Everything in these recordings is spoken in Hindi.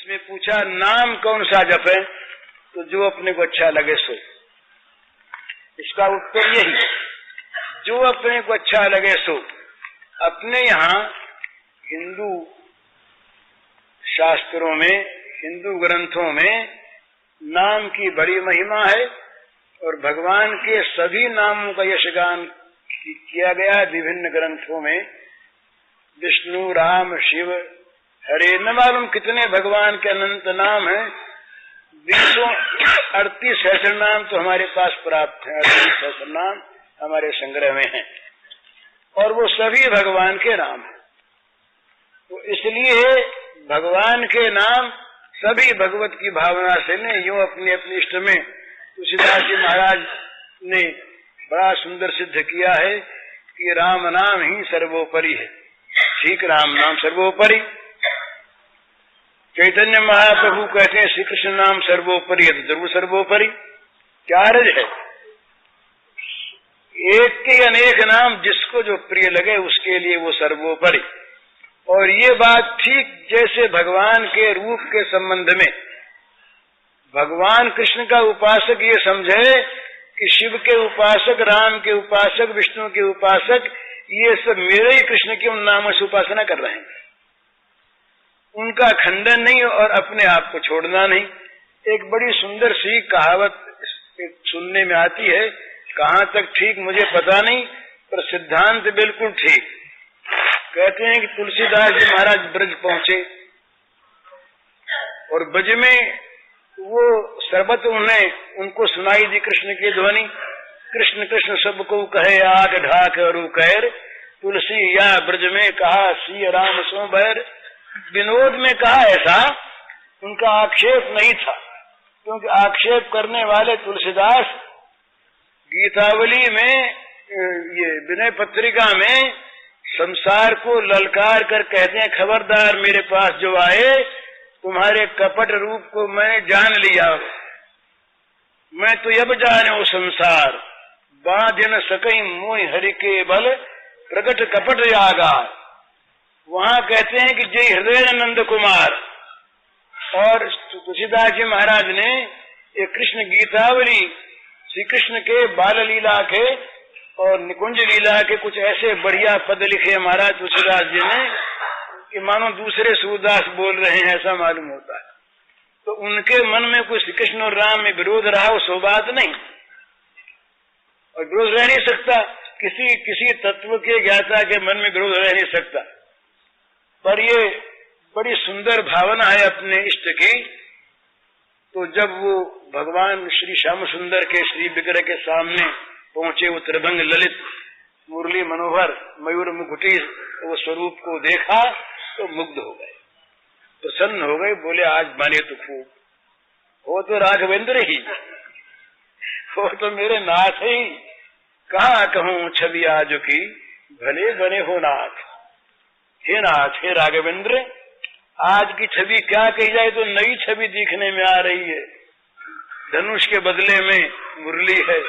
इसमें पूछा नाम कौन सा जपे, तो जो अपने को अच्छा लगे सो। इसका उत्तर यही, जो अपने को अच्छा लगे सो। अपने यहाँ हिंदू शास्त्रों में, हिंदू ग्रंथों में नाम की बड़ी महिमा है और भगवान के सभी नामों का यशगान किया गया विभिन्न ग्रंथों में। विष्णु, राम, शिव, हरे, न मालूम कितने भगवान के अनंत नाम हैं। 38 सहस्र नाम तो हमारे पास प्राप्त हैं, 38 सहस्र नाम हमारे संग्रह में हैं और वो सभी भगवान के नाम हैं। तो इसलिए भगवान के नाम सभी भगवत की भावना से ने यूं अपने अपने इष्ट में तुलसीदास जी महाराज ने बड़ा सुंदर सिद्ध किया है कि राम नाम ही सर्वोपरि है। ठीक, राम नाम सर्वोपरि। चैतन्य महाप्रभु कहते हैं श्री कृष्ण नाम सर्वोपरि है, तो जरूर सर्वोपरि। क्या अर्थ है? एक के अनेक नाम, जिसको जो प्रिय लगे उसके लिए वो सर्वोपरि। और ये बात ठीक जैसे भगवान के रूप के संबंध में भगवान कृष्ण का उपासक ये समझे कि शिव के उपासक, राम के उपासक, विष्णु के उपासक, ये सब मेरे ही कृष्ण के उन नामों से उपासना कर रहे हैं। उनका खंडन नहीं और अपने आप को छोड़ना नहीं। एक बड़ी सुंदर सी कहावत सुनने में आती है, कहाँ तक ठीक मुझे पता नहीं, पर सिद्धांत बिल्कुल ठीक। कहते हैं कि तुलसीदास जी महाराज ब्रज पहुंचे और ब्रज में वो सर्वत उनको सुनाई दी कृष्ण की ध्वनि। कृष्ण कृष्ण सबको कहे आग ढाक अरु कैर, तुलसी या ब्रज में कहा सिय राम सो बैर। विनोद में कहा ऐसा, उनका आक्षेप नहीं था, क्योंकि आक्षेप करने वाले तुलसीदास गीतावली में, ये विनय पत्रिका में संसार को ललकार कर कहते हैं खबरदार मेरे पास जो आए, तुम्हारे कपट रूप को मैंने जान लिया, मैं तो अब जाने वो संसार, बांध न सकई मोहि हरि के बल, प्रकट कपट आगा। वहां कहते हैं कि जय हृदय नंद कुमार। और तुलसीदास जी महाराज ने ये कृष्ण गीतावली श्री कृष्ण के बाल लीला के और निकुंज लीला के कुछ ऐसे बढ़िया पद लिखे महाराज तुलसीदास जी ने कि मानो दूसरे सूरदास बोल रहे हैं ऐसा मालूम होता है। तो उनके मन में कोई श्री कृष्ण और राम में विरोध रहा, वो सो बात नहीं, और विरोध रह नहीं सकता। किसी तत्व के ज्ञाता के मन में विरोध रह नहीं सकता। पर ये बड़ी सुंदर भावना है अपने इष्ट की। तो जब वो भगवान श्री श्याम सुंदर के श्री विग्रह के सामने पहुंचे, वो त्रिभंग ललित मुरली मनोहर मयूर मुकुटी वो स्वरूप को देखा तो मुग्ध हो गए, प्रसन्न हो गए। बोले आज बने तो खूब, वो तो राघवेंद्र ही, वो तो मेरे नाथ ही। कहाँ कहूँ छवि आज की, भले बने हो नाथ। हे नाथ, हे राघवेंद्र, आज की छवि क्या कही जाए तो नई छवि दिखने में आ रही है। धनुष के बदले में मुरली है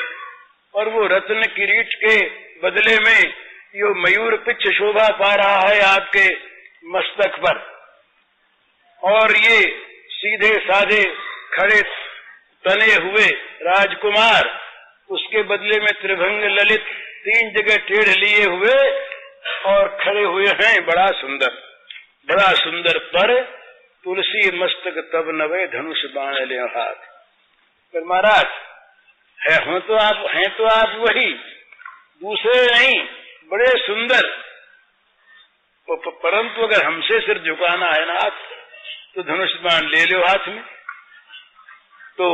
और वो रत्न किरीट के बदले में यो मयूर पिच्छ शोभा पा रहा है आपके मस्तक पर। और ये सीधे साधे खड़े तने हुए राजकुमार, उसके बदले में त्रिभंग ललित 3 जगह टेढ़ लिए हुए और खड़े हुए हैं। बड़ा सुंदर, बड़ा सुंदर। पर तुलसी मस्तक तब नवे, धनुष बाण ले हाथ। पर महाराज हैं तो आप वही, दूसरे नहीं, बड़े सुंदर। परंतु अगर हमसे सिर झुकाना है ना आप, तो धनुष बाण ले लो हाथ में। तो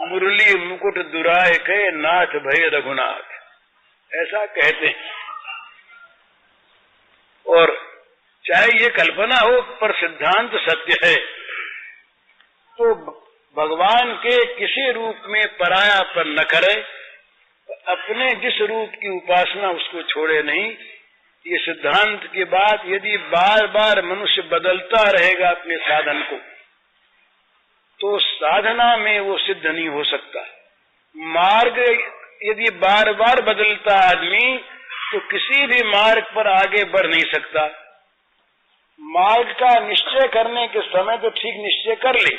मुरली मुकुट दुराए के नाथ भय रघुनाथ, ऐसा कहते हैं। और चाहे ये कल्पना हो पर सिद्धांत सत्य है। तो भगवान के किसी रूप में परायापन न करे, अपने जिस रूप की उपासना उसको छोड़े नहीं। ये सिद्धांत की बात यदि बार बार मनुष्य बदलता रहेगा अपने साधन को, तो साधना में वो सिद्ध नहीं हो सकता। मार्ग यदि बार बार बदलता आदमी, तो किसी भी मार्ग पर आगे बढ़ नहीं सकता। मार्ग का निश्चय करने के समय तो ठीक निश्चय कर ले,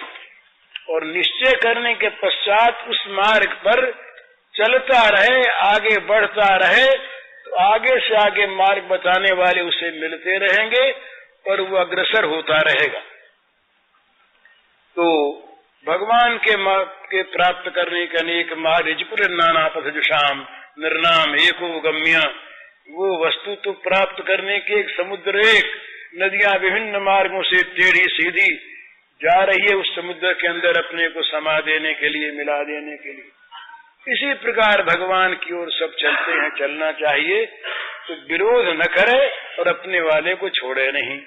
और निश्चय करने के पश्चात उस मार्ग पर चलता रहे, आगे बढ़ता रहे, तो आगे से आगे मार्ग बताने वाले उसे मिलते रहेंगे और वो अग्रसर होता रहेगा। तो भगवान के प्राप्त करने के अनेक मार्ग, रिजपुर नाना पथजुषाम निर्नाम एको गम्य, वो वस्तु तो प्राप्त करने के एक समुद्र, एक नदियां विभिन्न मार्गों से टेढ़ी सीधी जा रही है उस समुद्र के अंदर अपने को समा देने के लिए, मिला देने के लिए। इसी प्रकार भगवान की ओर सब चलते हैं, चलना चाहिए, तो विरोध न करे और अपने वाले को छोड़े नहीं।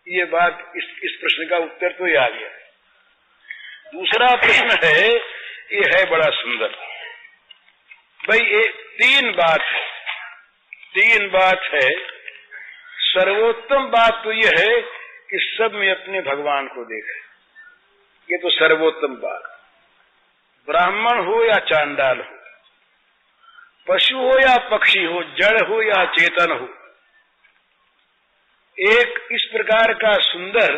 ये बात इस प्रश्न का उत्तर तो ये आ गया। दूसरा प्रश्न है, ये है बड़ा सुंदर भाई। ये तीन बात है। सर्वोत्तम बात तो ये है कि सब में अपने भगवान को देखे, ये तो सर्वोत्तम बात। ब्राह्मण हो या चांडाल हो, पशु हो या पक्षी हो, जड़ हो या चेतन हो, एक इस प्रकार का सुंदर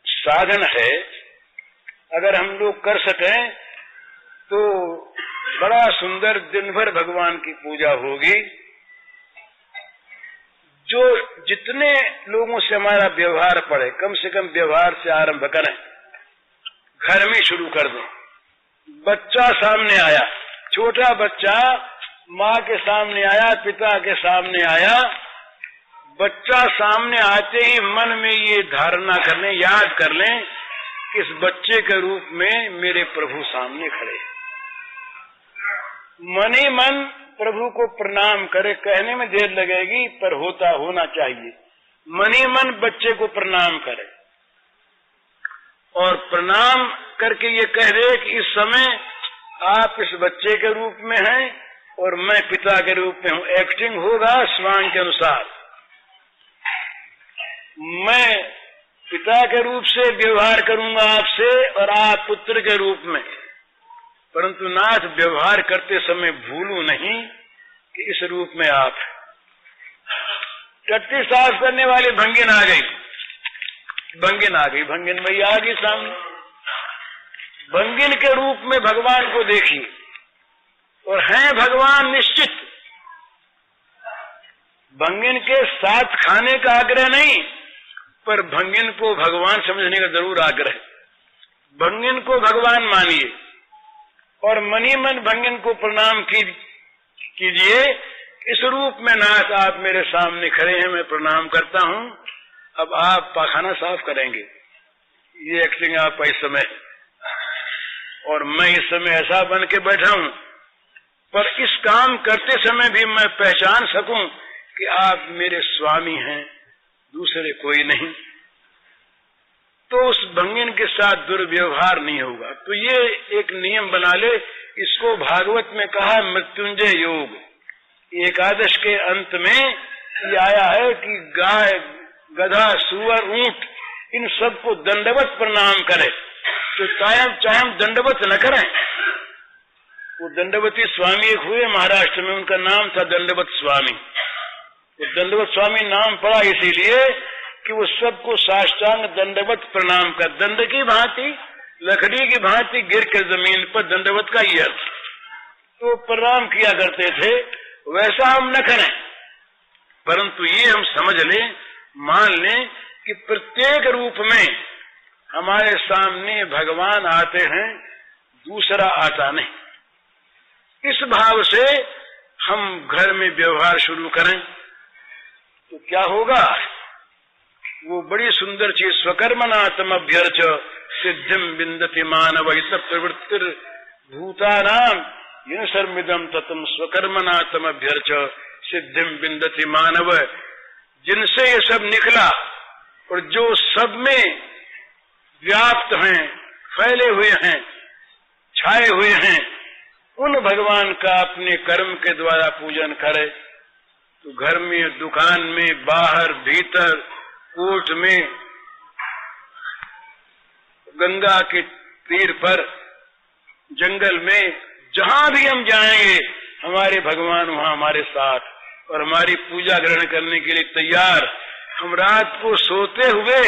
साधन है। अगर हम लोग कर सकें तो बड़ा सुंदर दिन भर भगवान की पूजा होगी। जो जितने लोगों से हमारा व्यवहार पड़े, कम से कम व्यवहार से आरंभ करें, घर में शुरू कर दें। बच्चा सामने आया, छोटा बच्चा माँ के सामने आया, पिता के सामने आया, बच्चा सामने आते ही मन में ये धारणा कर लें, याद कर लें कि इस बच्चे के रूप में मेरे प्रभु सामने खड़े। मन ही मन प्रभु को प्रणाम करे। कहने में देर लगेगी पर होना चाहिए। मन ही मन बच्चे को प्रणाम करे और प्रणाम करके ये कह दे कि इस समय आप इस बच्चे के रूप में हैं और मैं पिता के रूप में हूं। एक्टिंग होगा स्वांग के अनुसार। मैं पिता के रूप से व्यवहार करूंगा आपसे और आप पुत्र के रूप में, परंतु नाथ व्यवहार करते समय भूलू नहीं कि इस रूप में आप। टट्टी साफ करने वाली भंगिन आ गई, भंगिन भैया आ गई सामने। भंगिन के रूप में भगवान को देखिए और हैं भगवान निश्चित। भंगिन के साथ खाने का आग्रह नहीं, पर भंगिन को भगवान समझने का जरूर आग्रह। भंगिन को भगवान मानिए और मनी मन भंगिन को प्रणाम कीजिए। इस रूप में नाथ आप मेरे सामने खड़े हैं, मैं प्रणाम करता हूं। अब आप पाखाना साफ करेंगे, ये एक्टिंग आप इस समय, और मैं इस समय ऐसा बन के बैठा हूं, पर इस काम करते समय भी मैं पहचान सकूं कि आप मेरे स्वामी हैं, दूसरे कोई नहीं। तो उस भंगिन के साथ दुर्व्यवहार नहीं होगा। तो ये एक नियम बना ले। इसको भागवत में कहा मृत्युंजय योग। एकादश के अंत में ये आया है कि गाय, गधा, सुअर, ऊंट, इन सबको दंडवत प्रणाम करे। तो चाहे हम दंडवत न करें। वो दंडवती स्वामी एक हुए महाराष्ट्र में, उनका नाम था दंडवत स्वामी। वो दंडवत स्वामी नाम पड़ा इसीलिए कि वो सबको साष्टांग दंडवत प्रणाम कर, दंड की भांति, लकड़ी की भांति गिर के जमीन पर, दंडवत का ये अर्थ। तो प्रणाम किया करते थे। वैसा हम न करें, परंतु ये हम समझ लें, मान लें कि प्रत्येक रूप में हमारे सामने भगवान आते हैं, दूसरा आता नहीं। इस भाव से हम घर में व्यवहार शुरू करें तो क्या होगा? वो बड़ी सुंदर चीज, स्वकर्मनातम अभ्यर्च सिद्धिम विन्दति मानव इत प्रवृत्तिर भूतानाम इन सर्मिदम ततम स्वकर्मनातम अभ्यर्च सिद्धिम विन्दति मानव। जिनसे ये सब निकला और जो सब में व्याप्त हैं, फैले हुए हैं, छाए हुए हैं, उन भगवान का अपने कर्म के द्वारा पूजन करे। तो घर में, दुकान में, बाहर, भीतर, कोर्ट में, गंगा के तीर पर, जंगल में, जहां भी हम जाएंगे हमारे भगवान वहां हमारे साथ और हमारी पूजा ग्रहण करने के लिए तैयार। हम रात को सोते हुए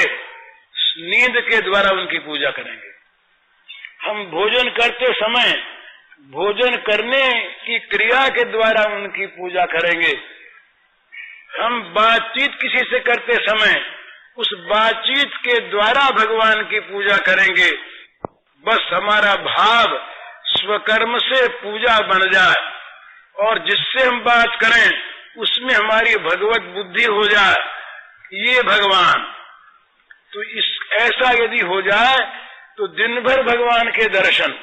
नींद के द्वारा उनकी पूजा करेंगे। हम भोजन करते समय भोजन करने की क्रिया के द्वारा उनकी पूजा करेंगे। हम बातचीत किसी से करते समय उस बातचीत के द्वारा भगवान की पूजा करेंगे। बस हमारा भाव स्वकर्म से पूजा बन जाए और जिससे हम बात करें उसमें हमारी भगवत बुद्धि हो जाए, ये भगवान। तो ऐसा यदि हो जाए तो दिन भर भगवान के दर्शन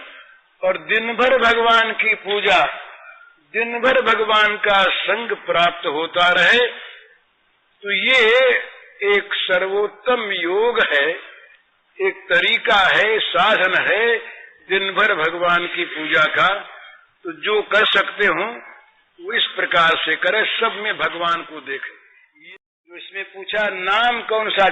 और दिन भर भगवान की पूजा, दिन भर भगवान का संग प्राप्त होता रहे। तो ये एक सर्वोत्तम योग है, एक तरीका है, साधन है दिन भर भगवान की पूजा का। तो जो कर सकते हो वो इस प्रकार से करे, सब में भगवान को देखे। जो इसमें पूछा नाम कौन सा